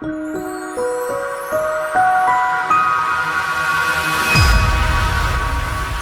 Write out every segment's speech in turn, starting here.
All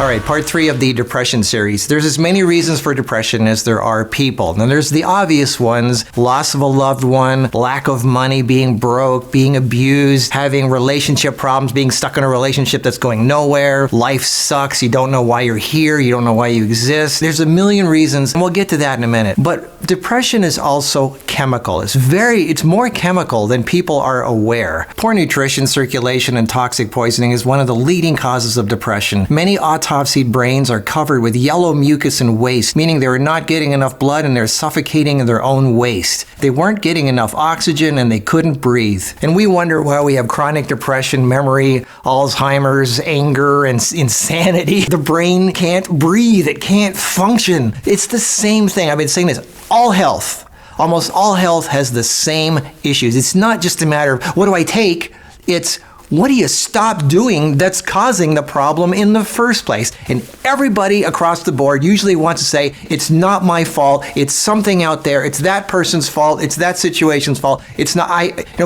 right, part 3 of the depression series. There's as many reasons for depression as there are people. Now, there's the obvious ones: loss of a loved one, lack of money, being broke, being abused, having relationship problems, being stuck in a relationship that's going nowhere, life sucks, you don't know why you're here, you don't know why you exist. There's a million reasons, and we'll get to that in a minute. But depression is also chemical. It's more chemical than people are aware. Poor nutrition, circulation, and toxic poisoning is one of the leading causes of depression. Many autopsied brains are covered with yellow mucus and waste, meaning they were not getting enough blood and they're suffocating in their own waste. They weren't getting enough oxygen and they couldn't breathe. And we wonder why we have chronic depression, memory, Alzheimer's, anger, and insanity. The brain can't breathe. It can't function. It's the same thing. I've been saying this. All health, almost all health has the same issues. It's not just a matter of what do I take? It's what do you stop doing that's causing the problem in the first place? And everybody across the board usually wants to say, it's not my fault, it's something out there, it's that person's fault, it's that situation's fault, it's not,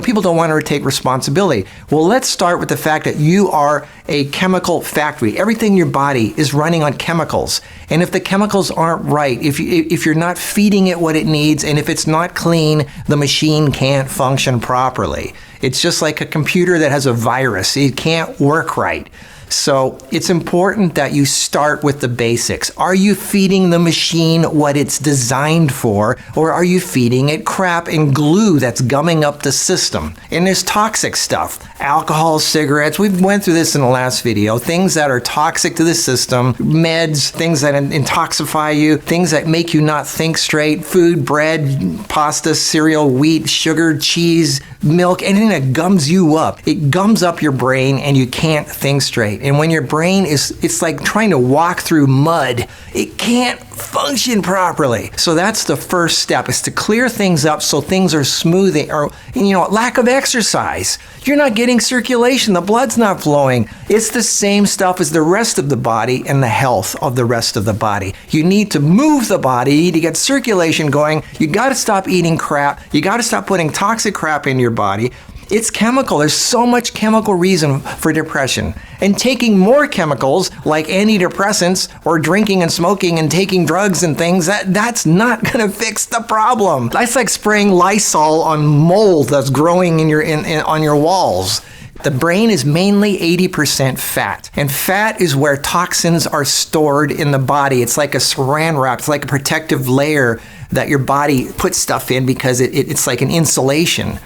people don't want to take responsibility. Well, let's start with the fact that you are a chemical factory. Everything in your body is running on chemicals. And if the chemicals aren't right, if you're not feeding it what it needs, and if it's not clean, the machine can't function properly. It's just like a computer that has a virus. It can't work right. So it's important that you start with the basics. Are you feeding the machine what it's designed for, or are you feeding it crap and glue that's gumming up the system? And there's toxic stuff. Alcohol, cigarettes, we went through this in the last video. Things that are toxic to the system, meds, things that intoxify you, things that make you not think straight, food, bread, pasta, cereal, wheat, sugar, cheese, milk, anything that gums you up. It gums up your brain and you can't think straight. And when your brain it's like trying to walk through mud. It can't function properly. So that's the first step, is to clear things up so things are smoothing. Or, lack of exercise. You're not getting circulation. The blood's not flowing. It's the same stuff as the rest of the body and the health of the rest of the body. You need to move the body. You need to get circulation going. You got to stop eating crap. You got to stop putting toxic crap in your body. It's chemical. There's so much chemical reason for depression. And taking more chemicals like antidepressants or drinking and smoking and taking drugs and things, that's not going to fix the problem. That's like spraying Lysol on mold that's growing on your walls. The brain is mainly 80% fat, and fat is where toxins are stored in the body. It's like a saran wrap. It's like a protective layer that your body puts stuff in because it's like an insulation.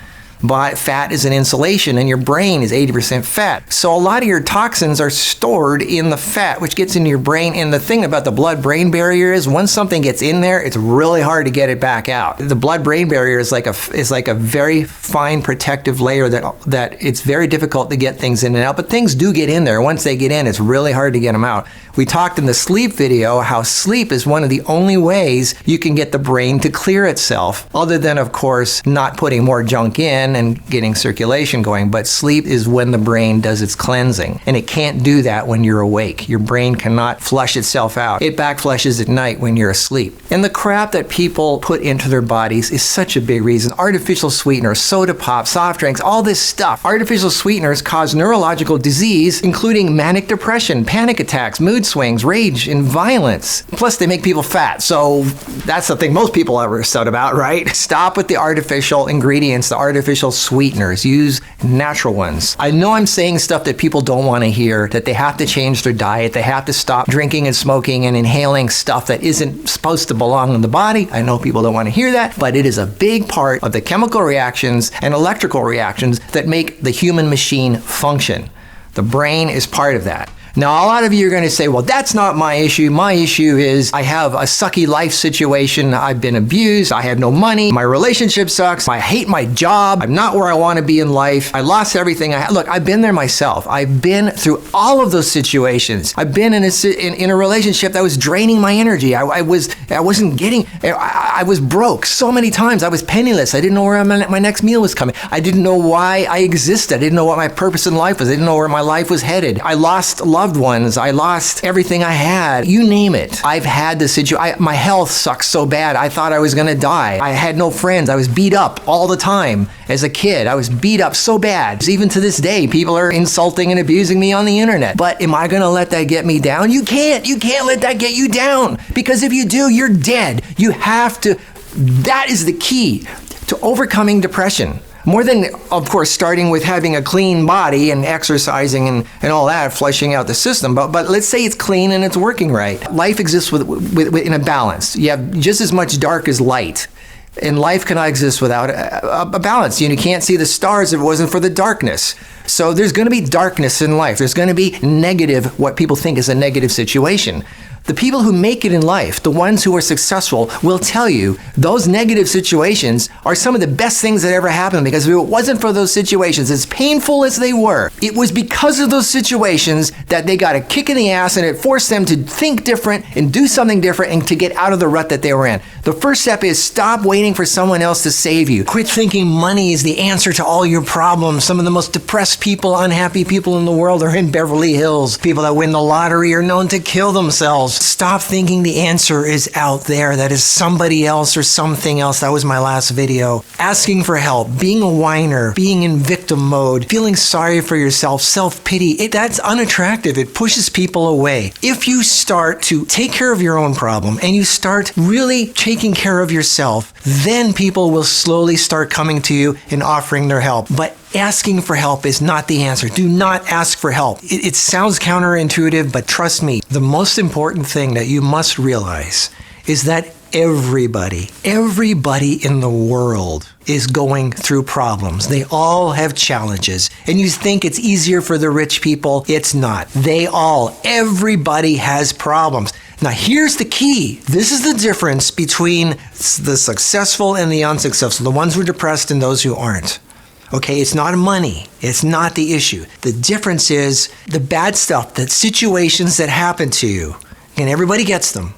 But fat is an insulation, and your brain is 80% fat. So a lot of your toxins are stored in the fat, which gets into your brain. And the thing about the blood-brain barrier is once something gets in there, it's really hard to get it back out. The blood-brain barrier is like a very fine protective layer that it's very difficult to get things in and out. But things do get in there. Once they get in, it's really hard to get them out. We talked in the sleep video how sleep is one of the only ways you can get the brain to clear itself, other than, of course, not putting more junk in and getting circulation going. But sleep is when the brain does its cleansing, and it can't do that when you're awake. Your brain cannot flush itself out. It backflushes at night when you're asleep. And the crap that people put into their bodies is such a big reason. Artificial sweeteners, soda pop, soft drinks, all this stuff. Artificial sweeteners cause neurological disease, including manic depression, panic attacks, mood swings, rage, and violence. Plus, they make people fat. So that's the thing most people are upset about, right? Stop with the artificial ingredients, the artificial sweeteners. Use natural ones. I know I'm saying stuff that people don't want to hear, that they have to change their diet, they have to stop drinking and smoking and inhaling stuff that isn't supposed to belong in the body. I know people don't want to hear that, but it is a big part of the chemical reactions and electrical reactions that make the human machine function. The brain is part of that. Now, a lot of you are going to say, well, that's not my issue. My issue is I have a sucky life situation. I've been abused. I have no money. My relationship sucks. I hate my job. I'm not where I want to be in life. I lost everything I had. Look, I've been there myself. I've been through all of those situations. I've been in a relationship that was draining my energy. I was broke so many times. I was penniless. I didn't know where my next meal was coming. I didn't know why I existed. I didn't know what my purpose in life was. I didn't know where my life was headed. I lost loved loved ones. I lost everything I had. You name it. I've had the situation. My health sucks so bad. I thought I was going to die. I had no friends. I was beat up all the time as a kid. I was beat up so bad. Even to this day, people are insulting and abusing me on the internet. But am I going to let that get me down? You can't. You can't let that get you down. Because if you do, you're dead. You have to. That is the key to overcoming depression. More than, of course, starting with having a clean body and exercising and all that, flushing out the system. But let's say it's clean and it's working right. Life exists in a balance. You have just as much dark as light. And life cannot exist without a balance. You can't see the stars if it wasn't for the darkness. So there's going to be darkness in life. There's going to be negative, what people think is a negative situation. The people who make it in life, the ones who are successful, will tell you those negative situations are some of the best things that ever happened, because if it wasn't for those situations, as painful as they were, it was because of those situations that they got a kick in the ass, and it forced them to think different and do something different and to get out of the rut that they were in. The first step is stop waiting for someone else to save you. Quit thinking money is the answer to all your problems. Some of the most depressed people, unhappy people in the world are in Beverly Hills. People that win the lottery are known to kill themselves. Stop thinking the answer is out there, that is somebody else or something else. That was my last video. Asking for help, being a whiner, being in victim mode, feeling sorry for yourself, self-pity, that's unattractive. It pushes people away. If you start to take care of your own problem and you start really taking care of yourself, then people will slowly start coming to you and offering their help. But asking for help is not the answer. Do not ask for help. It sounds counterintuitive, but trust me, the most important thing that you must realize is that everybody in the world is going through problems. They all have challenges. And you think it's easier for the rich people. It's not. Everybody has problems. Now, here's the key. This is the difference between the successful and the unsuccessful, the ones who are depressed and those who aren't. Okay, it's not money. It's not the issue. The difference is the bad stuff, the situations that happen to you, and everybody gets them,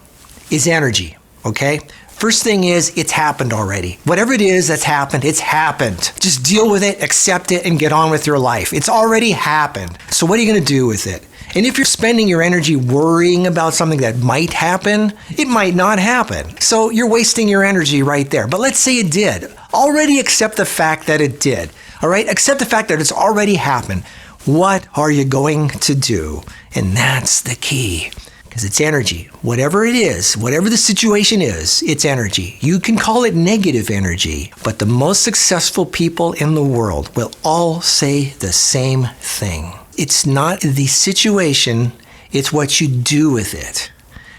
is energy, okay? First thing is, it's happened already. Whatever it is that's happened, it's happened. Just deal with it, accept it, and get on with your life. It's already happened. So what are you going to do with it? And if you're spending your energy worrying about something that might happen, it might not happen. So you're wasting your energy right there. But let's say it did. Already accept the fact that it did. All right? Accept the fact that it's already happened. What are you going to do? And that's the key. Because it's energy. Whatever it is, whatever the situation is, it's energy. You can call it negative energy, but the most successful people in the world will all say the same thing. It's not the situation, it's what you do with it.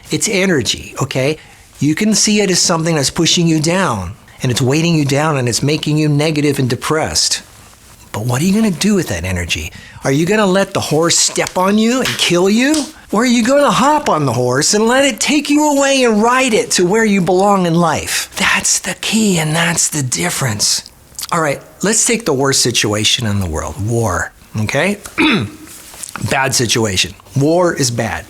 It's energy, okay? You can see it as something that's pushing you down, and it's weighting you down, and it's making you negative and depressed. But what are you going to do with that energy? Are you going to let the horse step on you and kill you? Or are you going to hop on the horse and let it take you away and ride it to where you belong in life? That's the key, and that's the difference. All right, let's take the worst situation in the world, war. Okay? Bad situation. War is bad.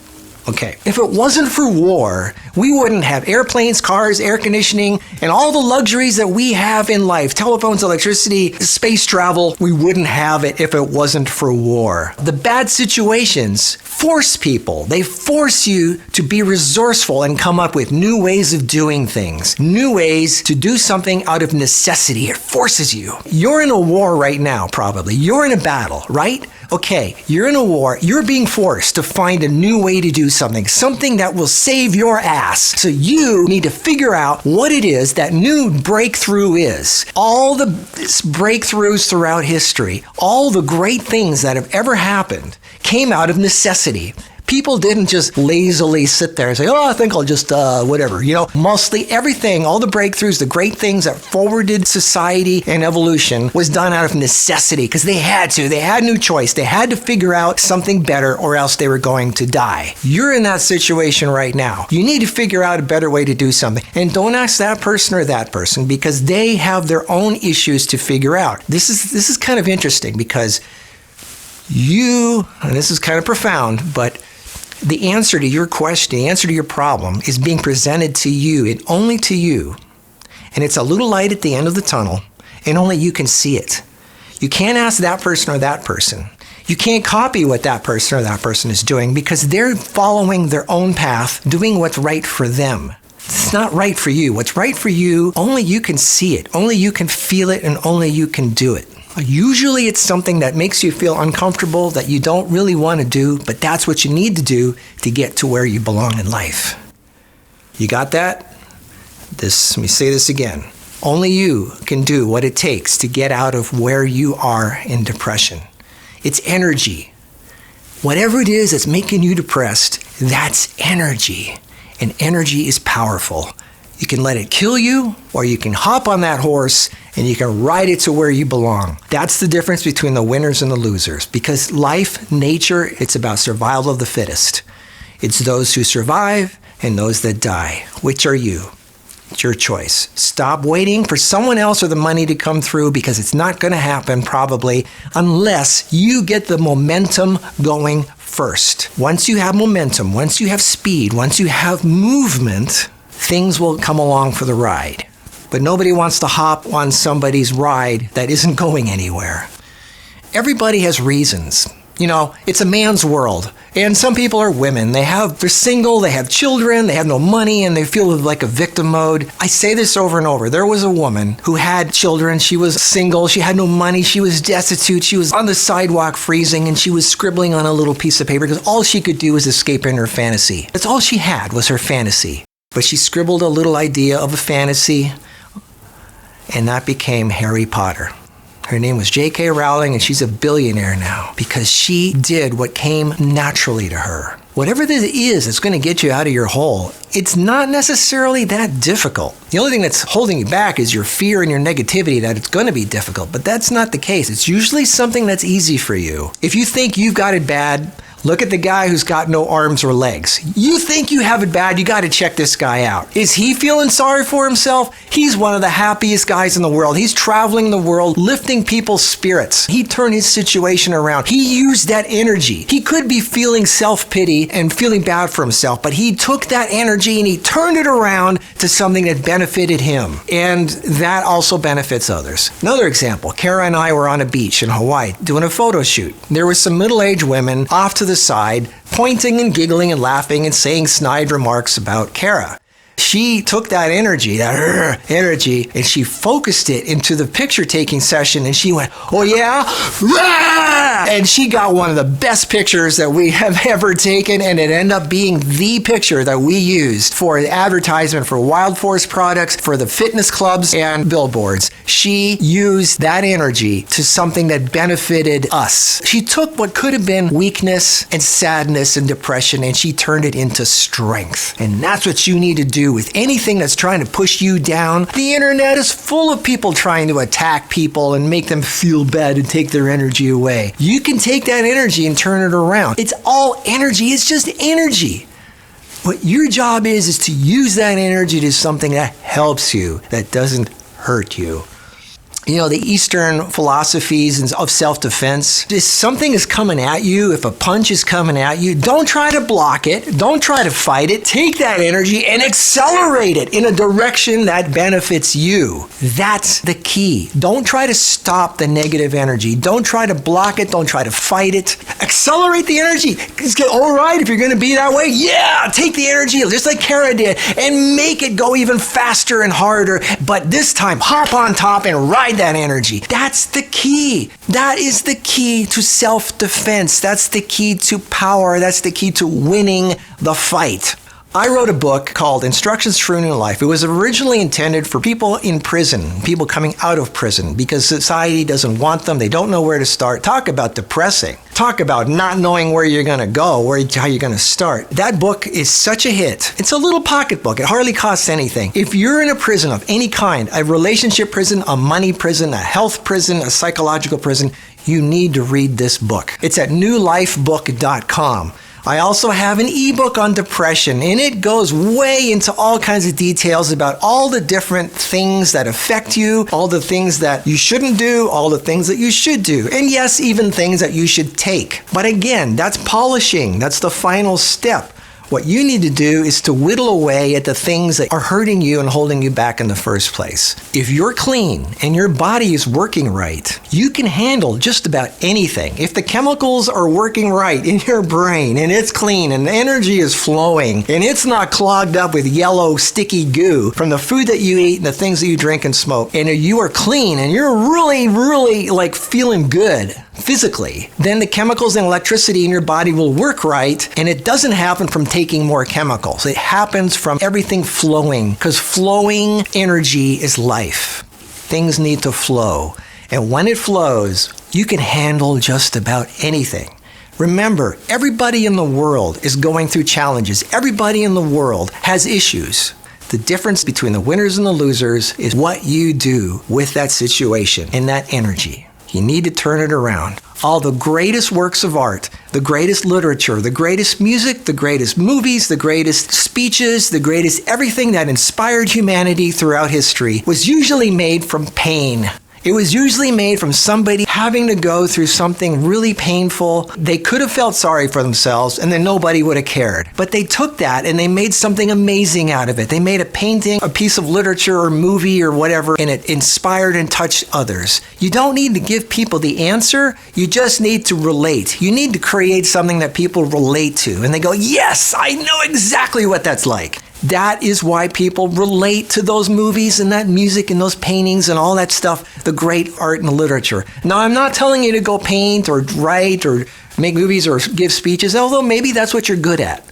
Okay. If it wasn't for war, we wouldn't have airplanes, cars, air conditioning, and all the luxuries that we have in life. Telephones, electricity, space travel. We wouldn't have it if it wasn't for war. The bad situations force people. They force you to be resourceful and come up with new ways of doing things. New ways to do something out of necessity. It forces you. You're in a war right now, probably. You're in a battle, right? Okay, you're in a war. You're being forced to find a new way to do something that will save your ass. So you need to figure out what it is that new breakthrough is. All the breakthroughs throughout history, all the great things that have ever happened came out of necessity. People didn't just lazily sit there and say, oh, I think I'll just, whatever. You know, mostly everything, all the breakthroughs, the great things that forwarded society and evolution was done out of necessity because they had to. They had no choice. They had to figure out something better or else they were going to die. You're in that situation right now. You need to figure out a better way to do something. And don't ask that person or that person because they have their own issues to figure out. This is kind of interesting because and this is kind of profound, but the answer to your question, the answer to your problem is being presented to you and only to you. And it's a little light at the end of the tunnel and only you can see it. You can't ask that person or that person. You can't copy what that person is doing because they're following their own path, doing what's right for them. It's not right for you. What's right for you, only you can see it, only you can feel it, and only you can do it. Usually it's something that makes you feel uncomfortable, that you don't really want to do, but that's what you need to do to get to where you belong in life. You got that? Let me say this again. Only you can do what it takes to get out of where you are in depression. It's energy. Whatever it is that's making you depressed, that's energy. And energy is powerful. You can let it kill you, or you can hop on that horse and you can ride it to where you belong. That's the difference between the winners and the losers. Because life, nature, it's about survival of the fittest. It's those who survive and those that die. Which are you? It's your choice. Stop waiting for someone else or the money to come through, because it's not going to happen probably unless you get the momentum going first. Once you have momentum, once you have speed, once you have movement, things will come along for the ride. But nobody wants to hop on somebody's ride that isn't going anywhere. Everybody has reasons. You know, it's a man's world. And some people are women. They're single, they have children, they have no money, and they feel like a victim mode. I say this over and over. There was a woman who had children. She was single. She had no money. She was destitute. She was on the sidewalk freezing, and she was scribbling on a little piece of paper because all she could do was escape in her fantasy. That's all she had was her fantasy. But she scribbled a little idea of a fantasy, and that became Harry Potter. Her name was J.K. Rowling, and she's a billionaire now because she did what came naturally to her. Whatever this is that's going to get you out of your hole, it's not necessarily that difficult. The only thing that's holding you back is your fear and your negativity that it's going to be difficult, but that's not the case. It's usually something that's easy for you. If you think you've got it bad, look at the guy who's got no arms or legs. You think you have it bad, you got to check this guy out. Is he feeling sorry for himself? He's one of the happiest guys in the world. He's traveling the world, lifting people's spirits. He turned his situation around. He used that energy. He could be feeling self-pity and feeling bad for himself, but he took that energy and he turned it around to something that benefited him. And that also benefits others. Another example, Kara and I were on a beach in Hawaii doing a photo shoot. There were some middle-aged women off to the side, pointing and giggling and laughing and saying snide remarks about Kara. She took that energy, and she focused it into the picture-taking session, and she went, "Oh yeah?" And she got one of the best pictures that we have ever taken, and it ended up being the picture that we used for advertisement for Wild Force products, for the fitness clubs and billboards. She used that energy to something that benefited us. She took what could have been weakness and sadness and depression, and she turned it into strength. And that's what you need to do with anything that's trying to push you down. The internet is full of people trying to attack people and make them feel bad and take their energy away. You can take that energy and turn it around. It's all energy. It's just energy. What your job is to use that energy to something that helps you, that doesn't hurt you. You know, the Eastern philosophies of self-defense, if something is coming at you, if a punch is coming at you, don't try to block it. Don't try to fight it. Take that energy and accelerate it in a direction that benefits you. That's the key. Don't try to stop the negative energy. Don't try to block it. Don't try to fight it. Accelerate the energy. All right, if you're going to be that way, yeah, take the energy, just like Kara did, and make it go even faster and harder. But this time, hop on top and ride that energy. That's the key. That is the key to self-defense. That's the key to power. That's the key to winning the fight. I wrote a book called Instructions for a New Life. It was originally intended for people in prison, people coming out of prison, because society doesn't want them. They don't know where to start. Talk about depressing. Talk about not knowing where you're going to go, how you're going to start. That book is such a hit. It's a little pocketbook. It hardly costs anything. If you're in a prison of any kind, a relationship prison, a money prison, a health prison, a psychological prison, you need to read this book. It's at newlifebook.com. I also have an ebook on depression, and it goes way into all kinds of details about all the different things that affect you, all the things that you shouldn't do, all the things that you should do, and yes, even things that you should take. But again, that's polishing. That's the final step. What you need to do is to whittle away at the things that are hurting you and holding you back in the first place. If you're clean and your body is working right, you can handle just about anything. If the chemicals are working right in your brain and it's clean and the energy is flowing and it's not clogged up with yellow sticky goo from the food that you eat and the things that you drink and smoke, and you are clean and you're really like feeling good physically, then the chemicals and electricity in your body will work right, and it doesn't happen from taking more chemicals. It happens from everything flowing, because flowing energy is life. Things need to flow, and when it flows, you can handle just about anything. Remember, everybody in the world is going through challenges. Everybody in the world has issues. The difference between the winners and the losers is what you do with that situation and that energy. You need to turn it around. All the greatest works of art, the greatest literature, the greatest music, the greatest movies, the greatest speeches, the greatest everything that inspired humanity throughout history was usually made from pain. It was usually made from somebody having to go through something really painful. They could have felt sorry for themselves and then nobody would have cared. But they took that and they made something amazing out of it. They made a painting, a piece of literature or movie or whatever, and it inspired and touched others. You don't need to give people the answer. You just need to relate. You need to create something that people relate to. And they go, yes, I know exactly what that's like. That is why people relate to those movies and that music and those paintings and all that stuff, the great art and literature. Now, I'm not telling you to go paint or write or make movies or give speeches, although maybe that's what you're good at.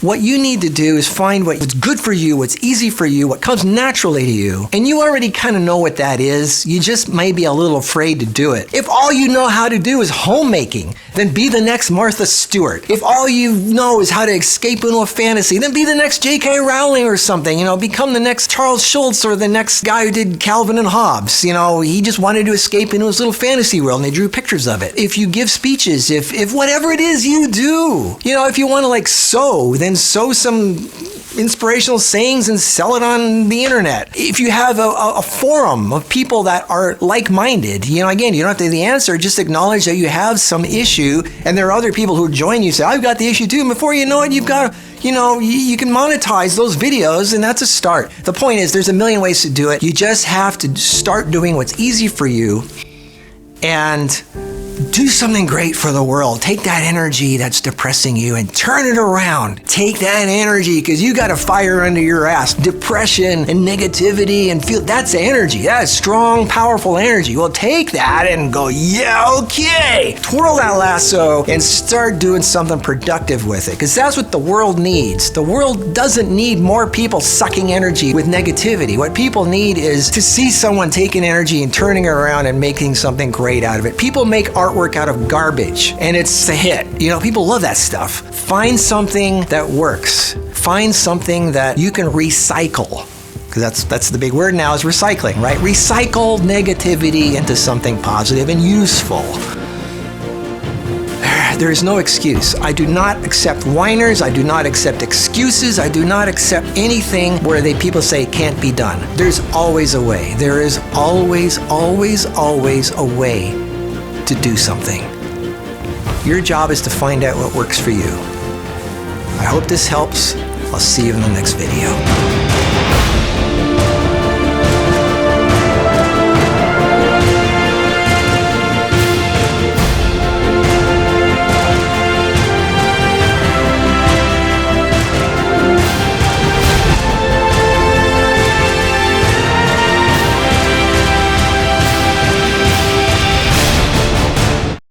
What you need to do is find what's good for you, what's easy for you, what comes naturally to you. And you already kind of know what that is. You just may be a little afraid to do it. If all you know how to do is homemaking, then be the next Martha Stewart. If all you know is how to escape into a fantasy, then be the next J.K. Rowling or something. Become the next Charles Schultz or the next guy who did Calvin and Hobbes. He just wanted to escape into his little fantasy world and they drew pictures of it. If you give speeches, if whatever it is you do, if you want to sew, then sow some inspirational sayings and sell it on the internet. If you have a forum of people that are like-minded, again, you don't have to have the answer, just acknowledge that you have some issue and there are other people who join you say, I've got the issue too, and before you know it, you've got, you can monetize those videos, and that's a start. The point is, there's a million ways to do it. You just have to start doing what's easy for you and do something great for the world. Take that energy that's depressing you and turn it around. Take that energy, because you got a fire under your ass. Depression and negativity and that's energy. That's strong, powerful energy. Well, take that and go, yeah, okay. Twirl that lasso and start doing something productive with it, because that's what the world needs. The world doesn't need more people sucking energy with negativity. What people need is to see someone taking energy and turning it around and making something great out of it. People make artwork out of garbage and it's a hit. People love that stuff. Find something that works. Find something that you can recycle. Because that's the big word now, is recycling, right? Recycle negativity into something positive and useful. There is no excuse. I do not accept whiners. I do not accept excuses. I do not accept anything where people say it can't be done. There's always a way. There is always a way to do something. Your job is to find out what works for you. I hope this helps. I'll see you in the next video.